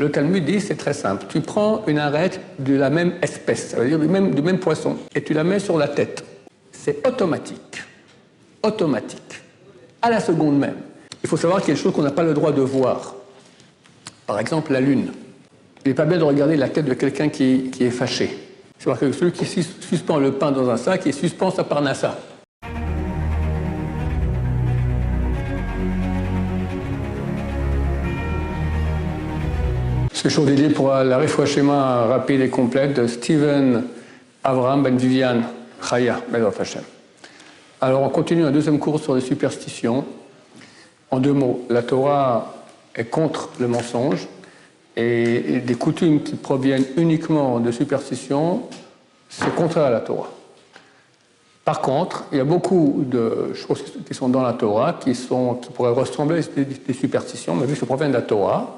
le Talmud dit, c'est très simple. Tu prends une arête de la même espèce, ça veut dire du même poisson, et tu la mets sur la tête. C'est automatique. Automatique. À la seconde même. Il faut savoir qu'il y a des choses qu'on n'a pas le droit de voir. Par exemple, la lune. Il n'est pas bien de regarder la tête de quelqu'un qui est fâché. C'est-à-dire que celui qui suspend le pain dans un sac, il suspend sa parnassa. Ce que je vous ai dit pour la réfoua schéma rapide et complète de Steven Avraham Ben Vivian Chaya Bezrat Hashem. Alors on continue un deuxième cours sur les superstitions. En deux mots, la Torah est contre le mensonge et des coutumes qui proviennent uniquement de superstitions, c'est contraire à la Torah. Par contre, il y a beaucoup de choses qui sont dans la Torah qui pourraient ressembler à des superstitions, mais vu que ça provient de la Torah,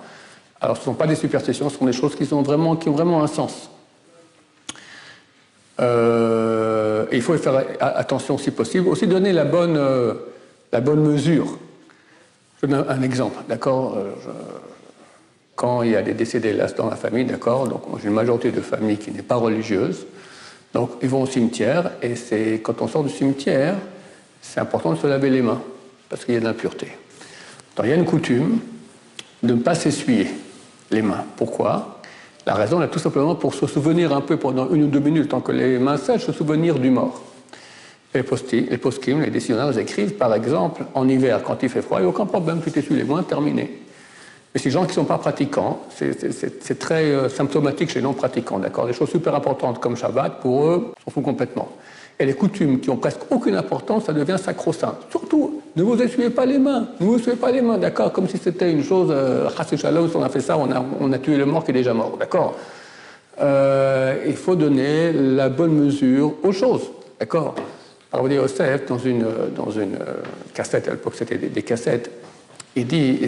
alors ce ne sont pas des superstitions, ce sont des choses qui ont vraiment un sens. Et il faut faire attention si possible. Aussi donner la bonne mesure. Je donne un exemple, d'accord. Quand il y a des décédés là dans la famille, d'accord, donc j'ai une majorité de familles qui n'est pas religieuse, donc ils vont au cimetière, et quand on sort du cimetière, c'est important de se laver les mains, parce qu'il y a de l'impureté. Donc il y a une coutume de ne pas s'essuyer les mains. Pourquoi ? La raison est tout simplement pour se souvenir un peu pendant 1 ou 2 minutes, tant que les mains sèchent, se souvenir du mort. Les poskim, les décisionnaires écrivent, par exemple, en hiver, quand il fait froid, il n'y a aucun problème, tu t'essuies les mains, terminé. Mais ces gens qui ne sont pas pratiquants, c'est très symptomatique chez les non-pratiquants, d'accord ? Des choses super importantes comme Shabbat, pour eux, s'en foutent complètement. Et les coutumes qui ont presque aucune importance, ça devient sacro-saint. Surtout, ne vous essuyez pas les mains, d'accord ? Comme si c'était une chose, chas shalom, si on a fait ça, on a tué le mort qui est déjà mort, d'accord ? Il faut donner la bonne mesure aux choses, d'accord ? Alors, Yosef, dans une cassette, à l'époque c'était des cassettes, il dit,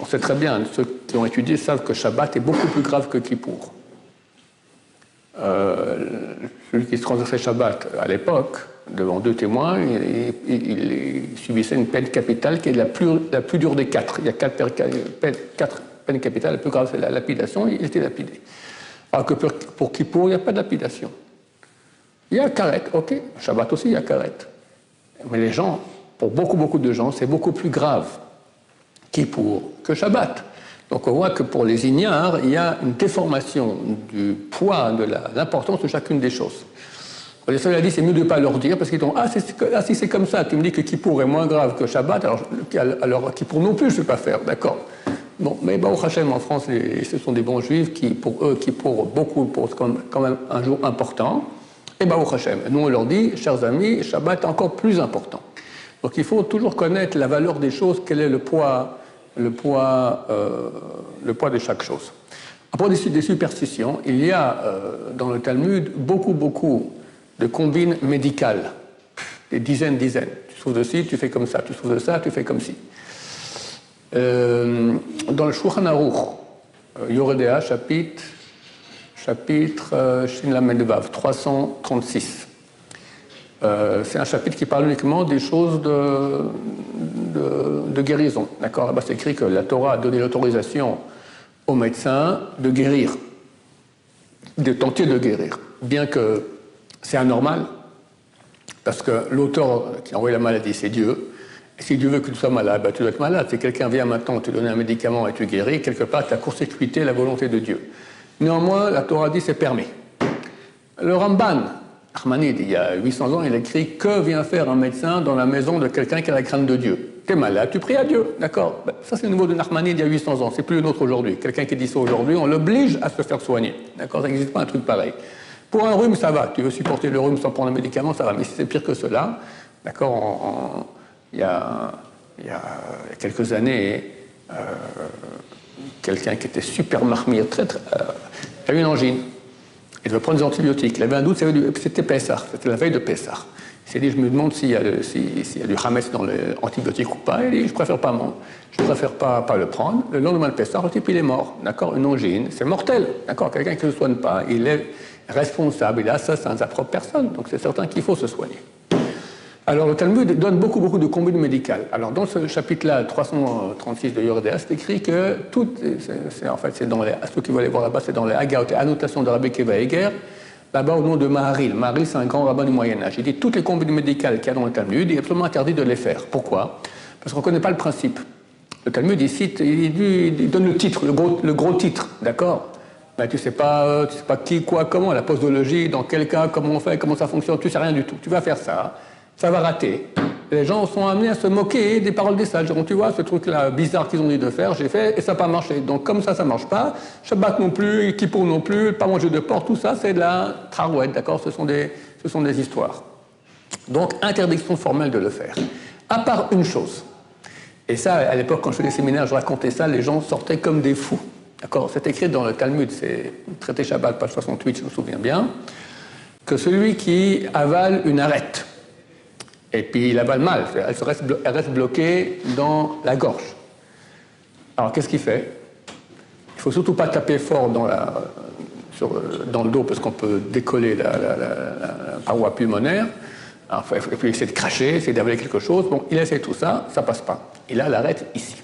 on sait très bien, ceux qui ont étudié savent que Shabbat est beaucoup plus grave que Kippour. Celui qui se transgressait Shabbat à l'époque, devant 2 témoins, il subissait une peine capitale qui est la plus dure des 4. Il y a 4 peines capitales, la plus grave c'est la lapidation, il était lapidé. Alors que pour Kippour, il n'y a pas de lapidation. Il y a karet, ok, Shabbat aussi il y a karet. Mais les gens, pour beaucoup de gens, c'est beaucoup plus grave Kippour que Shabbat. Donc on voit que pour les ignares, il y a une déformation du poids, de l'importance de chacune des choses. Les seuls a dit c'est mieux de ne pas leur dire, parce qu'ils disent si c'est comme ça, tu me dis que Kippour est moins grave que Shabbat, alors Kippour non plus je ne peux pas faire, d'accord. Bon, mais Baruch Hashem en France, ce sont des bons juifs qui, pour eux, Kippour posent quand même un jour important. Et Baruch Hashem. Nous, on leur dit, chers amis, Shabbat est encore plus important. Donc il faut toujours connaître la valeur des choses, quel est le poids de chaque chose. À propos des superstitions, il y a dans le Talmud beaucoup de combines médicales, des dizaines. Tu souffres de ci, tu fais comme ça, tu souffres de ça, tu fais comme ci. Dans le Shulchan Aruch, Yoredea, chapitre Shin Lamed Vav, 336. C'est un chapitre qui parle uniquement des choses de guérison. D'accord ? Là-bas, c'est écrit que la Torah a donné l'autorisation aux médecins de guérir, de tenter de guérir. Bien que c'est anormal, parce que l'auteur qui a envoyé la maladie, c'est Dieu. Et si Dieu veut que tu sois malade, tu dois être malade. Si quelqu'un vient maintenant te donner un médicament et tu guéris, quelque part, tu as court-circuité la volonté de Dieu. Néanmoins, la Torah dit c'est permis. Le Ramban, Ahmanide, il y a 800 ans, il écrit « Que vient faire un médecin dans la maison de quelqu'un qui a la crainte de Dieu ?» T'es malade, tu pries à Dieu, d'accord. Ça, c'est le niveau de Ahmanide il y a 800 ans, c'est plus le nôtre aujourd'hui. Quelqu'un qui dit ça aujourd'hui, on l'oblige à se faire soigner, d'accord. Ça n'existe pas un truc pareil. Pour un rhume, ça va, tu veux supporter le rhume sans prendre un médicament, ça va. Mais si c'est pire que cela, d'accord, il y a quelques années, quelqu'un qui était super marmire, a eu une angine. Il devait prendre des antibiotiques. Il avait un doute, c'était Pessah, c'était la veille de Pessah. Il s'est dit, je me demande s'il y a du Hametz dans l'antibiotique ou pas. Il dit, je préfère pas le prendre. Le lendemain de Pessah, le type, il est mort. D'accord, une angine, c'est mortel. D'accord, quelqu'un qui ne se soigne pas, il est responsable. Il est assassin de sa propre personne. Donc c'est certain qu'il faut se soigner. Alors, le Talmud donne beaucoup de combines médicales. Alors, dans ce chapitre-là, 336 de Yordéa, c'est écrit que tout, en fait, c'est dans les, ceux qui veulent aller voir là-bas, c'est dans les Haggaot et annotations de Rabbi Akiva Eger, là-bas au nom de Maharil. Maharil, c'est un grand rabbin du Moyen-Âge. Il dit toutes les combines médicales qu'il y a dans le Talmud, il est absolument interdit de les faire. Pourquoi? Parce qu'on ne connaît pas le principe. Le Talmud, il cite, il donne le titre, le gros titre, d'accord? Mais tu ne sais pas qui, quoi, comment, la posologie, dans quel cas, comment on fait, comment ça fonctionne, tu ne sais rien du tout. Tu vas faire ça. Ça va rater. Les gens sont amenés à se moquer des paroles des sages. Tu vois, ce truc-là bizarre qu'ils ont dit de faire, j'ai fait et ça n'a pas marché. Donc comme ça ne marche pas, Shabbat non plus, Kippour non plus, pas manger de porc, tout ça, c'est de la trarouette, d'accord? Ce sont des histoires. Donc interdiction formelle de le faire. À part une chose. Et ça, à l'époque, quand je faisais des séminaires, je racontais ça, les gens sortaient comme des fous. D'accord? C'est écrit dans le Talmud, c'est traité Shabbat, page 68, je me souviens bien, que celui qui avale une arête, et puis il avale mal, elle reste bloquée dans la gorge. Alors qu'est-ce qu'il fait? Il ne faut surtout pas taper fort dans le dos parce qu'on peut décoller la paroi pulmonaire. Alors, il faut essayer de cracher, essayer d'avaler quelque chose. Bon, il essaie tout ça, ça ne passe pas. Il a l'arête ici.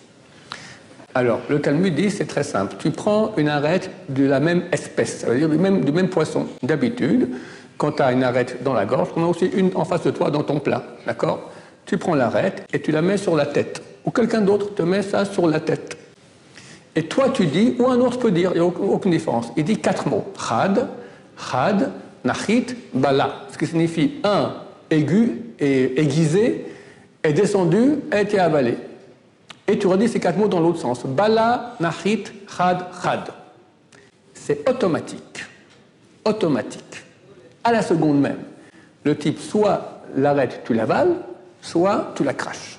Alors, le Talmud dit, c'est très simple. Tu prends une arête de la même espèce, ça veut dire du même poisson. D'habitude, quand tu as une arête dans la gorge, on a aussi une en face de toi dans ton plat, d'accord? Tu prends l'arête et tu la mets sur la tête. Ou quelqu'un d'autre te met ça sur la tête. Et toi, tu dis, ou un autre peut dire, il n'y a aucune différence. Il dit 4 mots. Chad, nachit, bala. Ce qui signifie un aigu et aiguisé, est descendu, a été avalé. Et tu redis ces 4 mots dans l'autre sens. Bala, nachit, chad. C'est automatique. Automatique. À la seconde même. Le type, soit l'arrête, tu l'avales, soit tu la craches.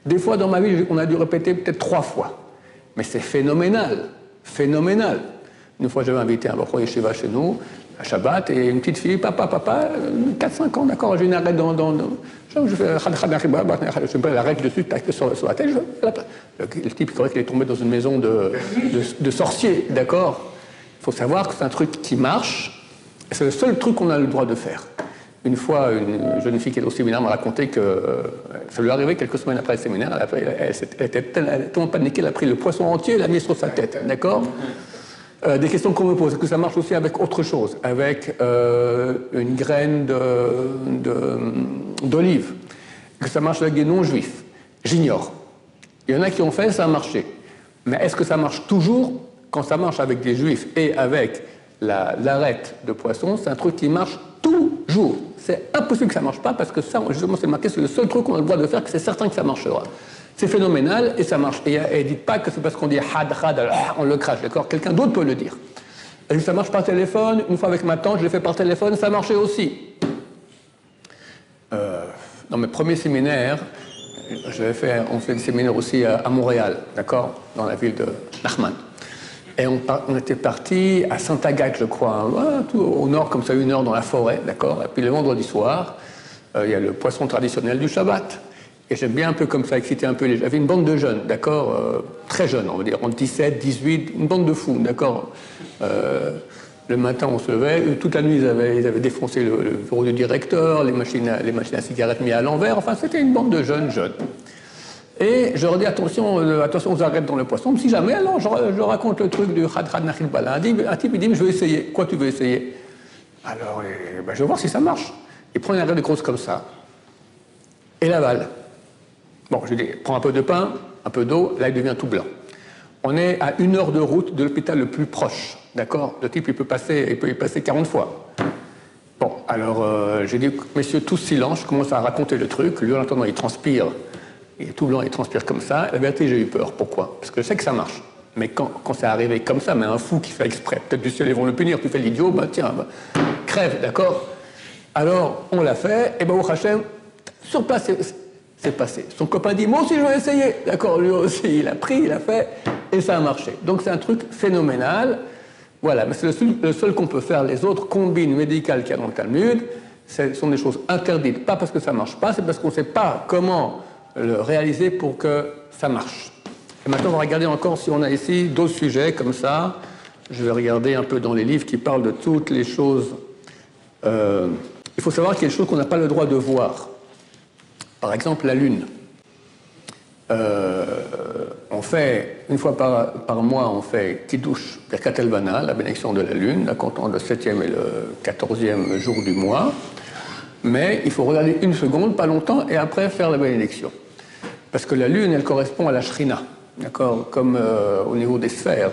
Des fois, dans ma vie, on a dû répéter peut-être 3 fois. Mais c'est phénoménal. Phénoménal. Une fois, j'avais invité un Bachor Yeshiva chez nous, à Shabbat, et une petite fille, papa, 4-5 ans, d'accord, j'ai une arête je fais l'arrête dessus, sur la tête, le type, il croyait qu'il est tombé dans une maison de sorciers, d'accord? Il faut savoir que c'est un truc qui marche, et c'est le seul truc qu'on a le droit de faire. Une fois, une jeune fille qui était au séminaire m'a raconté que ça lui est arrivé quelques semaines après le séminaire, elle était tellement paniquée, elle a pris le poisson entier et l'a mis sur sa tête, d'accord? Des questions qu'on me pose, est-ce que ça marche aussi avec autre chose, avec une graine d'olive, que ça marche avec des non-juifs? J'ignore. Il y en a qui ont fait, ça a marché. Mais est-ce que ça marche toujours? Quand ça marche avec des juifs et avec l'arête de poisson, c'est un truc qui marche toujours. C'est impossible que ça ne marche pas parce que ça, justement, c'est marqué, c'est le seul truc qu'on a le droit de faire, que c'est certain que ça marchera. C'est phénoménal et ça marche. Et dites pas que c'est parce qu'on dit had, on le crache, d'accord? Quelqu'un d'autre peut le dire. Et ça marche par téléphone. Une fois avec ma tante, je l'ai fait par téléphone, ça marchait aussi. Dans mes premiers séminaires, on fait des séminaires aussi à Montréal, d'accord? Dans la ville de Nachman. Et on était parti à Saint-Agathe, je crois, tout au nord, comme ça, 1 heure dans la forêt, d'accord? Et puis le vendredi soir, il y a le poisson traditionnel du Shabbat. Et j'aime bien un peu comme ça, exciter un peu les gens. J'avais une bande de jeunes, d'accord? Très jeunes, on va dire, entre 17, 18, une bande de fous, d'accord? Le matin, on se levait, toute la nuit, ils avaient défoncé le bureau du directeur, les machines à cigarettes mises à l'envers, enfin, c'était une bande de jeunes. Et je leur dis attention aux arêtes dans le poisson. Si jamais, alors je raconte le truc du Khad Nachil Bala. Un type il dit mais je vais essayer. Quoi tu veux essayer? Alors je vais voir si ça marche. Il prend une arête grosse comme ça et l'avale. Bon, je lui dis prends un peu de pain, un peu d'eau, là il devient tout blanc. On est à 1 heure de route de l'hôpital le plus proche. D'accord? Le type il peut y passer 40 fois. Bon, alors j'ai dit messieurs tous silence, je commence à raconter le truc. Lui en attendant il transpire. Il est tout blanc, il transpire comme ça. La vérité, j'ai eu peur. Pourquoi? Parce que je sais que ça marche. Mais quand c'est arrivé comme ça, mais un fou qui fait exprès, peut-être du ciel, ils vont le punir, tu fais l'idiot, crève, d'accord? Alors, on l'a fait, et au Hachem, sur place, c'est passé. Son copain dit, moi aussi, je vais essayer. D'accord, lui aussi, il a pris, il a fait, et ça a marché. Donc, c'est un truc phénoménal. Voilà, mais c'est le seul qu'on peut faire. Les autres combines médicales qu'il y a dans le Talmud, ce sont des choses interdites. Pas parce que ça ne marche pas, c'est parce qu'on ne sait pas comment le réaliser pour que ça marche. Et maintenant, on va regarder encore si on a ici d'autres sujets comme ça. Je vais regarder un peu dans les livres qui parlent de toutes les choses. Il faut savoir qu'il y a des choses qu'on n'a pas le droit de voir. Par exemple, la lune. On fait, une fois par mois, on fait Kiddush Birkat Elvana, la bénédiction de la lune, la comptant le 7e et le 14e jour du mois. Mais il faut regarder une seconde, pas longtemps, et après faire la bénédiction. Parce que la lune, elle correspond à la Shrina. D'accord? Comme au niveau des sphères,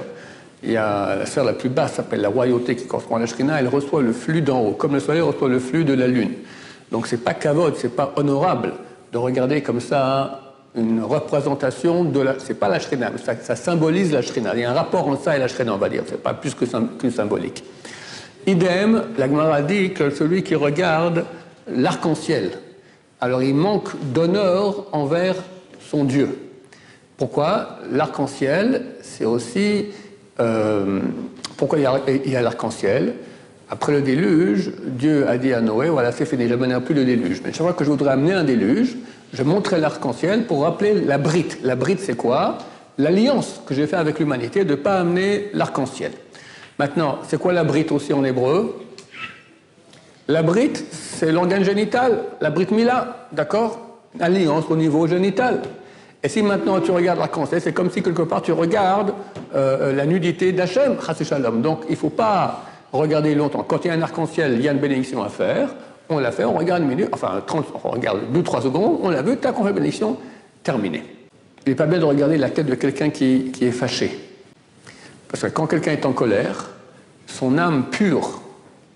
il y a la sphère la plus basse, s'appelle la royauté, qui correspond à la Shrina, elle reçoit le flux d'en haut, comme le soleil reçoit le flux de la lune. Donc c'est pas kavod, c'est pas honorable de regarder comme ça une représentation de la... C'est pas la Shrina, mais ça symbolise la Shrina. Il y a un rapport entre ça et la Shrina, on va dire. C'est pas plus qu'une symbolique. Idem, la Gemara dit que celui qui regarde l'arc-en-ciel, alors il manque d'honneur envers son Dieu. Pourquoi? L'arc-en-ciel, c'est aussi... pourquoi il y a l'arc-en-ciel? Après le déluge, Dieu a dit à Noé, voilà, c'est fini, je n'amènerai plus le déluge. Mais chaque fois que je voudrais amener un déluge, je montrais l'arc-en-ciel pour rappeler la brite. La brite, c'est quoi? L'alliance que j'ai faite avec l'humanité de ne pas amener l'arc-en-ciel. Maintenant, c'est quoi la brite aussi en hébreu? La brite, c'est l'organe génital, la brite mila, d'accord? Alliance au niveau génital. Et si maintenant tu regardes l'arc-en-ciel, c'est comme si quelque part tu regardes la nudité d'Hachem, chas shalom. Donc il ne faut pas regarder longtemps. Quand il y a un arc-en-ciel, il y a une bénédiction à faire. On l'a fait, on regarde une minute, enfin 30, on regarde 2-3 secondes, on l'a vu, tac, on fait la bénédiction, terminé. Il n'est pas bien de regarder la tête de quelqu'un qui est fâché. Parce que quand quelqu'un est en colère, son âme pure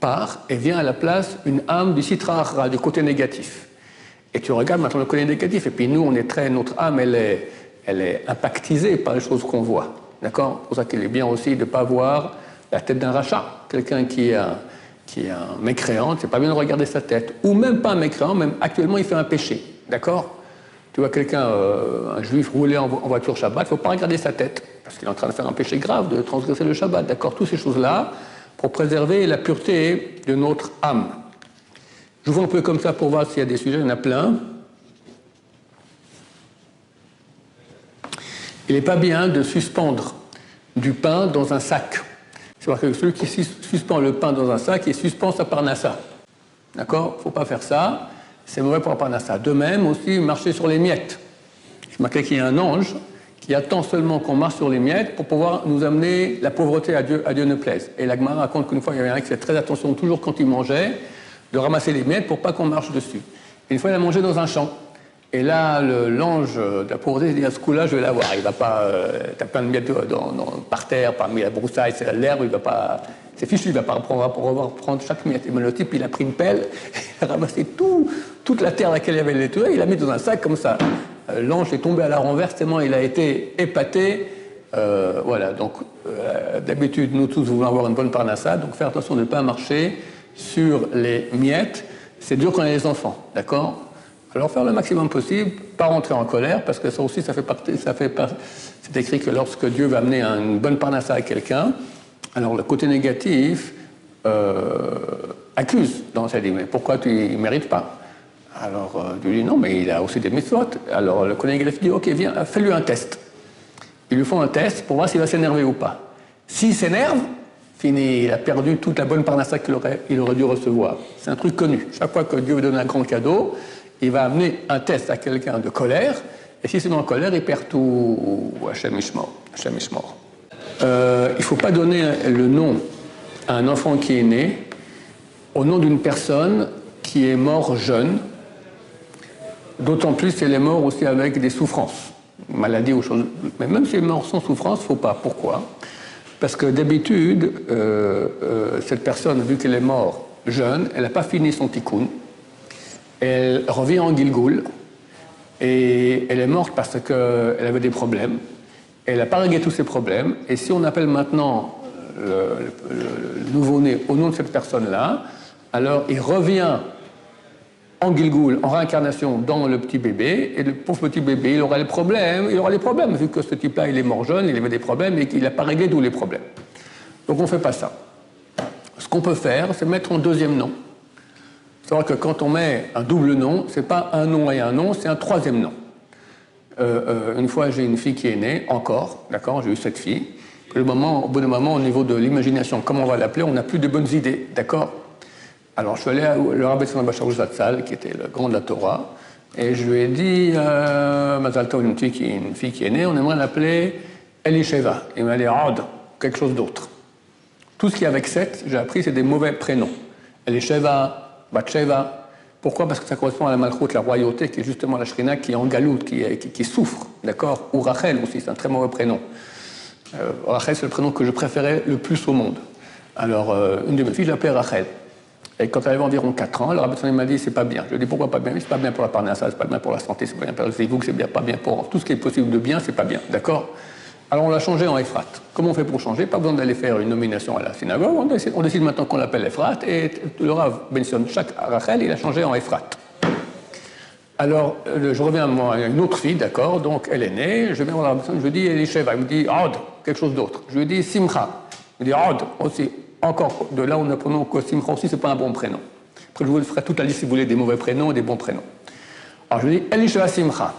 part et vient à la place une âme du sitra achra, du côté négatif. Et tu regardes maintenant le côté négatif, et puis nous, notre âme, elle est impactisée par les choses qu'on voit. D'accord? C'est pour ça qu'il est bien aussi de ne pas voir la tête d'un rachat. Quelqu'un qui est un mécréant, c'est pas bien de regarder sa tête. Ou même pas un mécréant, même actuellement, il fait un péché. D'accord? Tu vois quelqu'un, un juif rouler en voiture Shabbat, il ne faut pas regarder sa tête, parce qu'il est en train de faire un péché grave, de transgresser le Shabbat. D'accord? Toutes ces choses-là, pour préserver la pureté de notre âme. Je vous vois un peu comme ça pour voir s'il y a des sujets, il y en a plein. Il n'est pas bien de suspendre du pain dans un sac. C'est-à-dire que celui qui suspend le pain dans un sac, il suspend sa parnassa. D'accord? Il ne faut pas faire ça. C'est mauvais pour la parnassa. De même aussi, marcher sur les miettes. Je marquais qu'il y a un ange qui attend seulement qu'on marche sur les miettes pour pouvoir nous amener la pauvreté à Dieu ne plaise. Et la Gemara raconte qu'une fois, il y avait un qui faisait très attention toujours quand il mangeait, de ramasser les miettes pour pas qu'on marche dessus. Et une fois, il a mangé dans un champ. Et là, l'ange de la pauvreté il dit, à ce coup-là, je vais l'avoir. Il va pas... t'as plein de miettes par terre, parmi la broussaille, c'est l'herbe, il va pas... C'est fichu, il va pas prendre chaque miette. Et ben, le type, il a pris une pelle, il a ramassé toute la terre à laquelle il y avait les toits, il l'a mis dans un sac comme ça. L'ange est tombé à la renverse, tellement il a été épaté. Voilà, donc d'habitude, nous tous voulons avoir une bonne parnassa, donc faire attention de ne pas marcher sur les miettes. C'est dur quand on a des enfants, d'accord? Alors faire le maximum possible, pas rentrer en colère, parce que ça aussi, c'est écrit que lorsque Dieu va amener une bonne parnassa à quelqu'un, alors le côté négatif accuse dans sa vie, mais pourquoi il ne mérite pas? Alors Dieu dit non, mais il a aussi des mitzvot. Alors le côté négatif dit ok, viens, fais-lui un test. Ils lui font un test pour voir s'il va s'énerver ou pas. S'il s'énerve, fini, il a perdu toute la bonne parnassa qu'il aurait dû recevoir. C'est un truc connu. Chaque fois que Dieu veut donner un grand cadeau, il va amener un test à quelqu'un de colère, et si c'est en colère, il perd tout. Hachem Ishmor. Il ne faut pas donner le nom à un enfant qui est né au nom d'une personne qui est mort jeune, d'autant plus si elle est morte aussi avec des souffrances, maladie ou choses. Mais même si elle est morte sans souffrance, il ne faut pas. Pourquoi? Parce que d'habitude, cette personne, vu qu'elle est morte jeune, elle n'a pas fini son tikkun, elle revient en Gilgoul, et elle est morte parce qu'elle avait des problèmes. Elle n'a pas réglé tous ses problèmes, et si on appelle maintenant le nouveau-né au nom de cette personne-là, alors il revient en Gilgoul, en réincarnation dans le petit bébé, et le pauvre petit bébé, il aura les problèmes, vu que ce type-là, il est mort jeune, il avait des problèmes, et qu'il n'a pas réglé tous les problèmes. Donc on ne fait pas ça. Ce qu'on peut faire, c'est mettre un deuxième nom. C'est-à-dire que quand on met un double nom, ce n'est pas un nom et un nom, c'est un troisième nom. Une fois, j'ai une fille qui est née, encore, d'accord, j'ai eu cette fille. Puis au bout d'un moment, au niveau de l'imagination, comment on va l'appeler, on n'a plus de bonnes idées, d'accord? Alors je suis allé à le Rabbi Tzemach Bachar Zatzal, qui était le grand de la Torah, Et je lui ai dit, Mazal Tov, une fille qui est née, on aimerait l'appeler Elisheva. Il m'a dit, Od, quelque chose d'autre. Tout ce qui est avec 7, j'ai appris, c'est des mauvais prénoms. Elisheva, Batsheva. Pourquoi? Parce que ça correspond à la Malchoute, la royauté, qui est justement la Shrina, qui est en galoute, qui souffre, d'accord? Ou Rachel aussi, c'est un très mauvais prénom. Rachel, c'est le prénom que je préférais le plus au monde. Alors, une de mes filles, je l'appelais Rachel. Et quand elle avait environ 4 ans, le Rabbi Tzvi m'a dit, c'est pas bien. Je lui ai dit, pourquoi pas bien? C'est pas bien pour la parnassa, c'est pas bien pour la santé, c'est pas bien pour le zévouk, c'est pas bien pour tout ce qui est possible de bien, c'est pas bien, d'accord? Alors on l'a changé en Ephrat. Comment on fait pour changer? Pas besoin d'aller faire une nomination à la synagogue, on décide maintenant qu'on l'appelle Ephrat, et le Rav mentionne chaque Rachel, il a changé en Ephrat. Alors, je reviens à une autre fille, d'accord, donc elle est née, je viens voir la Rabbi Tzvi, je lui dis, Elisheva, il me dit, Od, quelque chose d'autre. Je lui dis, Simcha, il me dit, Od, aussi. Encore, de là où nous apprenons que Simcha aussi, c'est pas un bon prénom. Après, je vous ferai toute la liste, si vous voulez, des mauvais prénoms et des bons prénoms. Alors, je lui dis, Elisheva Simcha.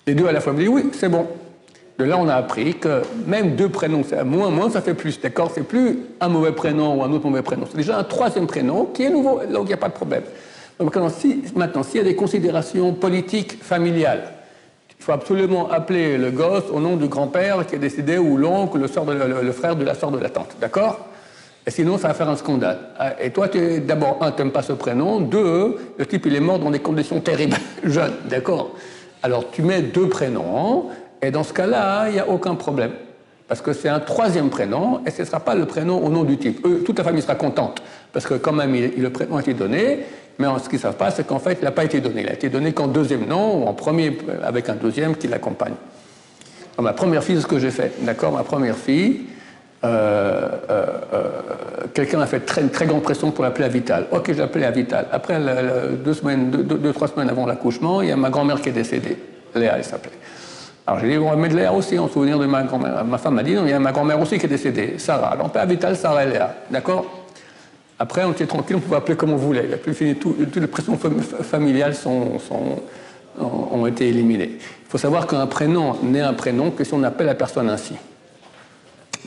Les deux à la fois me disent, oui, c'est bon. De là, on a appris que même 2 prénoms, moins, ça fait plus, d'accord? C'est plus un mauvais prénom ou un autre mauvais prénom. C'est déjà un 3e prénom qui est nouveau, donc il n'y a pas de problème. Donc, maintenant, s'il y a des considérations politiques, familiales, il faut absolument appeler le gosse au nom du grand-père qui est décédé, ou l'oncle, le frère de la sœur de la tante, d'accord? Et sinon, ça va faire un scandale. Et toi, d'abord, tu n'aimes pas ce prénom. 2, le type, il est mort dans des conditions terribles, jeune, d'accord? Alors, tu mets 2 prénoms, et dans ce cas-là, il n'y a aucun problème. Parce que c'est un 3e prénom, et ce ne sera pas le prénom au nom du type. Toute la famille sera contente, parce que quand même, le prénom a été donné, mais ce qu'ils ne savent pas, c'est qu'en fait, il n'a pas été donné. Il a été donné qu'en 2e nom, ou en premier, avec un 2e qui l'accompagne. Ma première fille, c'est ce que j'ai fait, d'accord? Ma première fille... quelqu'un a fait très grande pression pour l'appeler Avital. Ok, je l'ai appelé Avital. Après, 2-3 semaines avant l'accouchement, il y a ma grand-mère qui est décédée. Léa, elle s'appelait. Alors j'ai dit, on va mettre Léa aussi en souvenir de ma grand-mère. Ma femme m'a dit, non, il y a ma grand-mère aussi qui est décédée, Sarah. Alors on peut Avital, Sarah et Léa. D'accord? Après, on était tranquille, on pouvait appeler comme on voulait. Il a plus fini, toutes les pressions familiales ont été éliminées. Il faut savoir qu'un prénom n'est un prénom que si on appelle la personne ainsi.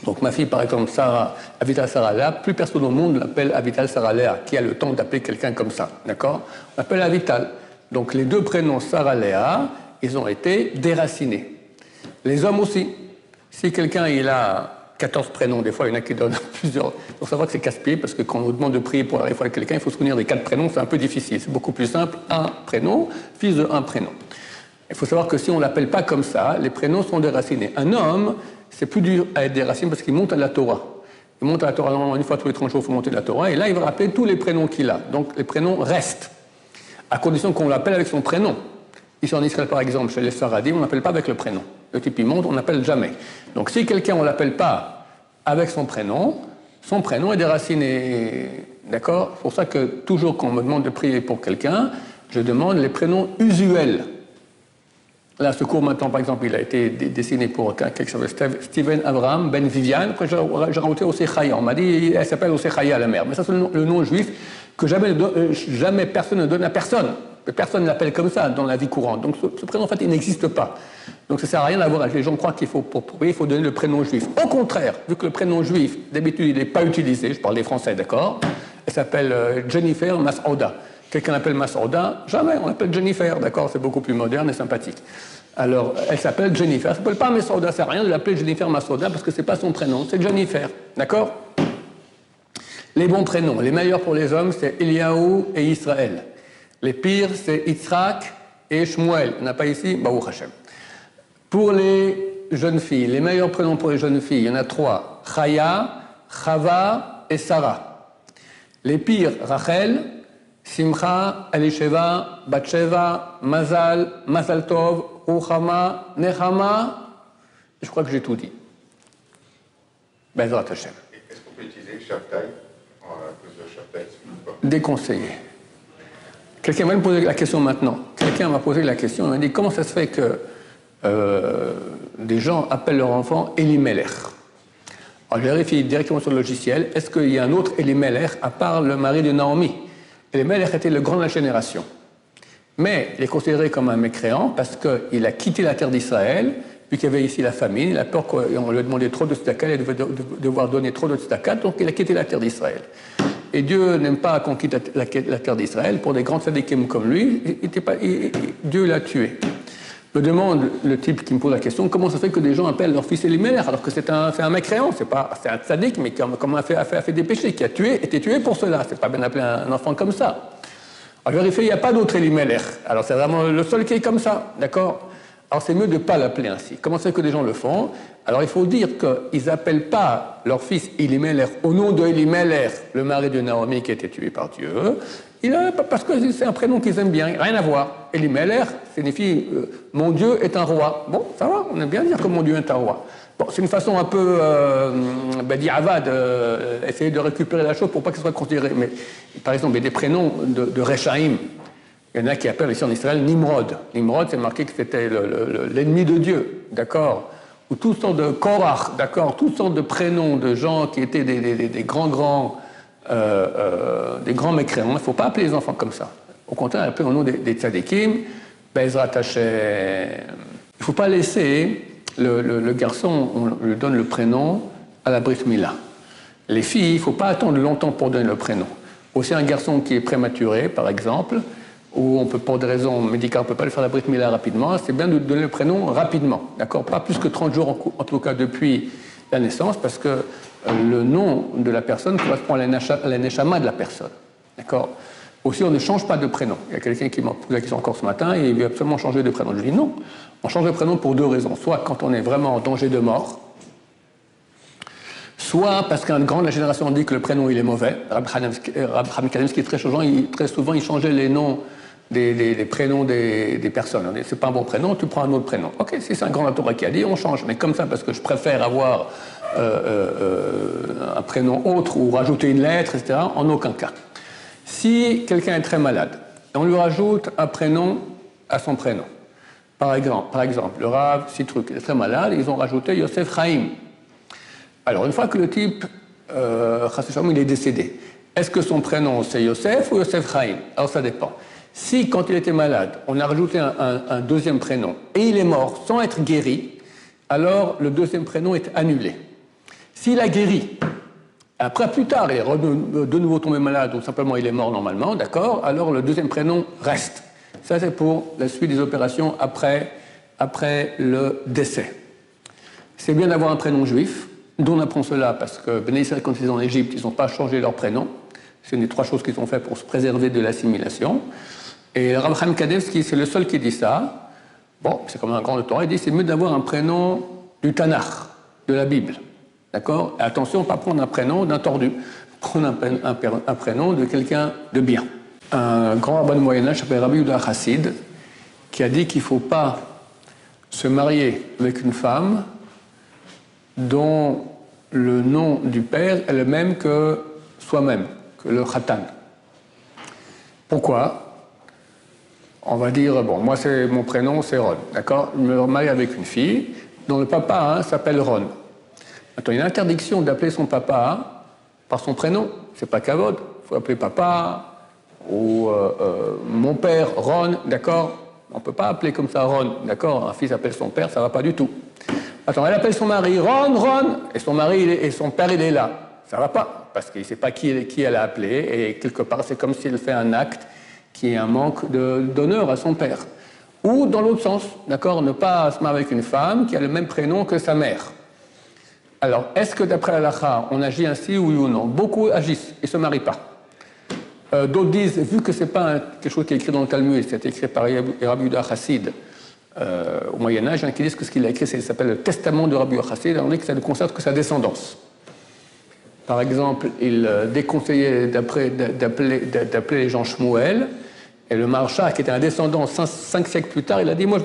Donc ma fille, par exemple, Sarah, Avital Sarah Léa, plus personne au monde l'appelle Avital Sarah Léa, qui a le temps d'appeler quelqu'un comme ça, d'accord? On l'appelle Avital. Donc les 2 prénoms Sarah Léa, ils ont été déracinés. Les hommes aussi. Si quelqu'un il a 14 prénoms, des fois il y en a qui donnent plusieurs. Il faut savoir que c'est casse-pied, parce que quand on nous demande de prier pour arriver à quelqu'un, il faut se souvenir des 4 prénoms, c'est un peu difficile. C'est beaucoup plus simple, un prénom, fils de un prénom. Il faut savoir que si on ne l'appelle pas comme ça, les prénoms sont déracinés. Un homme, c'est plus dur à être déraciné parce qu'il monte à la Torah. Il monte à la Torah, normalement, une fois tous les 30 jours, il faut monter à la Torah, et là, il va rappeler tous les prénoms qu'il a. Donc, les prénoms restent, à condition qu'on l'appelle avec son prénom. Ici en Israël, par exemple, chez les Faradim, on n'appelle pas avec le prénom. Le type, il monte, on n'appelle jamais. Donc, si quelqu'un, on ne l'appelle pas avec son prénom est déraciné. D'accord? C'est pour ça que, toujours quand on me demande de prier pour quelqu'un, je demande les prénoms usuels. Là, ce cours, maintenant, par exemple, il a été dessiné pour quelqu'un qui s'appelle Steven Abraham Ben Viviane. Après, j'ai rajouté Osechaya. On m'a dit, elle s'appelle Osechaya, la mère. Mais ça, c'est le nom juif que jamais personne ne donne à personne. Personne ne l'appelle comme ça dans la vie courante. Donc, ce prénom, en fait, il n'existe pas. Donc, ça ne sert à rien d'avoir. Les gens croient qu'il faut, pour prier, il faut donner le prénom juif. Au contraire, vu que le prénom juif, d'habitude, il n'est pas utilisé, je parle des Français, d'accord? Elle s'appelle Jennifer Masouda. Quelqu'un l'appelle Masouda, jamais, on l'appelle Jennifer, d'accord? C'est beaucoup plus moderne et sympathique. Alors, elle s'appelle Jennifer. Elle ne s'appelle pas Masouda, ça ne sert à rien de l'appeler Jennifer Masouda parce que ce n'est pas son prénom, c'est Jennifer, d'accord? Les bons prénoms, les meilleurs pour les hommes, c'est Eliaou et Israël. Les pires, c'est Yitzhak et Shmuel. On n'a pas ici, Baruch Hashem. Pour les jeunes filles, les meilleurs prénoms pour les jeunes filles, il y en a 3. Chaya, Chava et Sarah. Les pires, Rachel, Simcha, Elisheva, Batsheva, Mazal, Mazal Tov, Ruchama, Nechama. Je crois que j'ai tout dit. Bezrat Hashem. Est-ce qu'on peut utiliser Shabtai à cause de Shabtai? Déconseillé. Quelqu'un va me poser la question maintenant. Quelqu'un m'a posé la question, il m'a dit comment ça se fait que des gens appellent leur enfant Elimelech. Alors je vérifie directement sur le logiciel, est-ce qu'il y a un autre Elimelech à part le mari de Naomi? Elimelech était le grand de la génération. Mais il est considéré comme un mécréant parce qu'il a quitté la terre d'Israël, vu qu'il y avait ici la famine, il a peur qu'on lui ait demandé trop de tzedaka, il devait devoir donner trop de tzedaka, donc il a quitté la terre d'Israël. Et Dieu n'aime pas qu'on quitte la terre d'Israël. Pour des grands tzadikim comme lui, Dieu l'a tué. Me demande le type qui me pose la question, comment ça fait que des gens appellent leur fils Elimelech alors que c'est un mécréant, c'est un tzadik, mais comment a fait des péchés, qui a été tué pour cela. C'est pas bien d'appeler un enfant comme ça. Alors vérifier, il n'y a pas d'autre Elimelech. Alors c'est vraiment le seul qui est comme ça, d'accord? Alors c'est mieux de ne pas l'appeler ainsi. Comment ça fait que des gens le font? Alors il faut dire qu'ils n'appellent pas leur fils Elimelech au nom de Elimelech, le mari de Naomi qui a été tué par Dieu. Parce que c'est un prénom qu'ils aiment bien, rien à voir. Elimelech signifie mon Dieu est un roi. Bon, ça va, on aime bien dire que mon Dieu est un roi. Bon, c'est une façon un peu diavad, essayer de récupérer la chose pour pas que ce soit considéré. Mais par exemple, il y a des prénoms de Rechaim. Il y en a qui appellent ici en Israël Nimrod. Nimrod, c'est marqué que c'était l'ennemi de Dieu, d'accord? Ou toutes sortes de Korach, d'accord? Toutes sortes de prénoms de gens qui étaient des grands mécréants. Il ne faut pas appeler les enfants comme ça. Au contraire, appeler au nom des tzadikim, Bezrat Hashem. Il ne faut pas laisser le garçon, on lui donne le prénom à la brit mila. Les filles, il ne faut pas attendre longtemps pour donner le prénom. Aussi un garçon qui est prématuré, par exemple, où on peut, pour des raisons médicales, on ne peut pas lui faire la brit mila rapidement, c'est bien de donner le prénom rapidement, d'accord? Pas plus que 30 jours, en tout cas depuis la naissance, parce que le nom de la personne correspond à la neshama de la personne, d'accord? Aussi, on ne change pas de prénom. Il y a quelqu'un qui m'a posé la question encore ce matin, et il veut absolument changer de prénom. Je dis non, on change de prénom pour deux raisons. Soit quand on est vraiment en danger de mort, soit parce qu'un grand de la génération dit que le prénom il est mauvais. Rabbi Chaim Kanievski, très souvent, il changeait les noms des prénoms des personnes. On dit, c'est pas un bon prénom, tu prends un autre prénom. Ok, si c'est un grand Torah qui a dit, on change. Mais comme ça, parce que je préfère avoir un prénom autre ou rajouter une lettre, etc., en aucun cas. Si quelqu'un est très malade, on lui rajoute un prénom à son prénom. Par exemple, le Rav Citruk est très malade, ils ont rajouté Yosef Chaim. Alors, une fois que le type, il est décédé, est-ce que son prénom c'est Yosef ou Yosef Chaim? Alors, ça dépend. Si, quand il était malade, on a rajouté un deuxième prénom et il est mort sans être guéri, alors le deuxième prénom est annulé. S'il a guéri, après, plus tard, il est de nouveau tombé malade ou simplement il est mort normalement, d'accord, alors le deuxième prénom reste. Ça, c'est pour la suite des opérations après le décès. C'est bien d'avoir un prénom juif. D'où on apprend cela parce que Béné Israël, quand ils sont en Égypte, ils n'ont pas changé leur prénom. C'est une des trois choses qu'ils ont fait pour se préserver de l'assimilation. Et Rabbi Chaim Kanievski, c'est le seul qui dit ça. Bon, c'est comme un grand de Torah, il dit c'est mieux d'avoir un prénom du Tanakh, de la Bible. D'accord? Et attention, pas prendre un prénom d'un tordu. Prendre un prénom de quelqu'un de bien. Un grand rabbin du Moyen-Âge s'appelle Rabbi Yehuda Chassid, qui a dit qu'il ne faut pas se marier avec une femme dont le nom du père est le même que soi-même, que le khatan. Pourquoi? On va dire, bon, moi, mon prénom, c'est Ron, d'accord? Je me marie avec une fille dont le papa s'appelle Ron. Maintenant, il y a une interdiction d'appeler son papa par son prénom. C'est pas kavod. Il faut appeler papa ou mon père, Ron, d'accord? On ne peut pas appeler comme ça Ron, d'accord? Un fils appelle son père, ça ne va pas du tout. Attends, elle appelle son mari Ron, et son mari et son père, il est là. Ça ne va pas, parce qu'il ne sait pas qui elle a appelé, et quelque part, c'est comme s'il fait un acte qui est un manque d'honneur à son père. Ou dans l'autre sens, d'accord? Ne pas se marier avec une femme qui a le même prénom que sa mère. Alors, est-ce que d'après l'halakha, on agit ainsi, oui ou non? Beaucoup agissent et ne se marient pas. D'autres disent, vu que ce n'est pas quelque chose qui est écrit dans le Talmud, c'est écrit par Rabbi Yehuda Chassid au Moyen-Âge, il y en a qui disent que ce qu'il a écrit, ça s'appelle le testament de Rabbi Yehuda Chassid, on dit que ça ne concerne que sa descendance. Par exemple, il déconseillait d'appeler les gens Shmuel, et le Maharsha, qui était un descendant 5 siècles plus tard, il a dit, moi je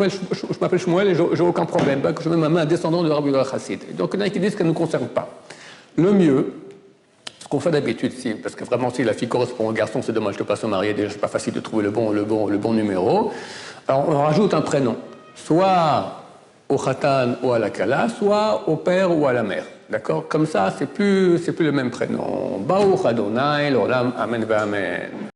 m'appelle Shmuel et j'ai aucun problème, que je mets ma main un descendant de Rabbi Yehuda Chassid. Donc il y en a qui disent que ça ne nous concerne pas. Le mieux, ce qu'on fait d'habitude, parce que vraiment si la fille correspond au garçon, c'est dommage de ne pas se marier, déjà c'est pas facile de trouver le bon numéro. Alors on rajoute un prénom, soit au khatan ou à la kala, soit au père ou à la mère. D'accord? Comme ça, c'est plus le même prénom. Baruch Adonai, l'olam, amen, amen.